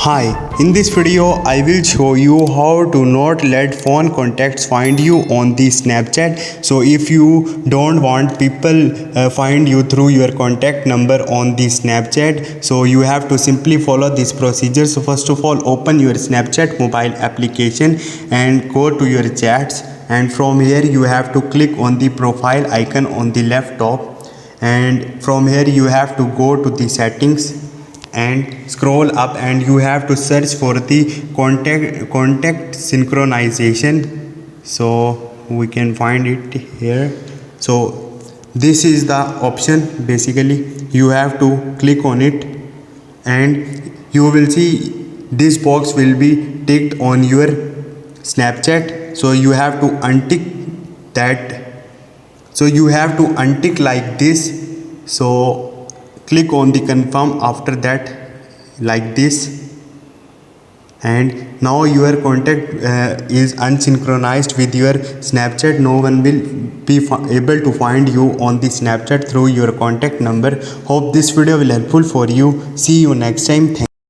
Hi, in this video I will show you how to not let phone contacts find you on the Snapchat. So if you don't want people find you through your contact number on the Snapchat, so you have to simply follow this procedure. So first of all, open your Snapchat mobile application and go to your chats, and from here you have to click on the profile icon on the left top, and from here you have to go to the settings and scroll up, and you have to search for the contact synchronization. So we can find it here. So this is the option. Basically you have to click on it, and you will see this box will be ticked on your Snapchat. So you have to untick that. So you have to untick like this. So click on the confirm after that, like this, and now your contact is unsynchronized with your Snapchat. No one will be able to find you on the Snapchat through your contact number. Hope this video will helpful for you. See you next time.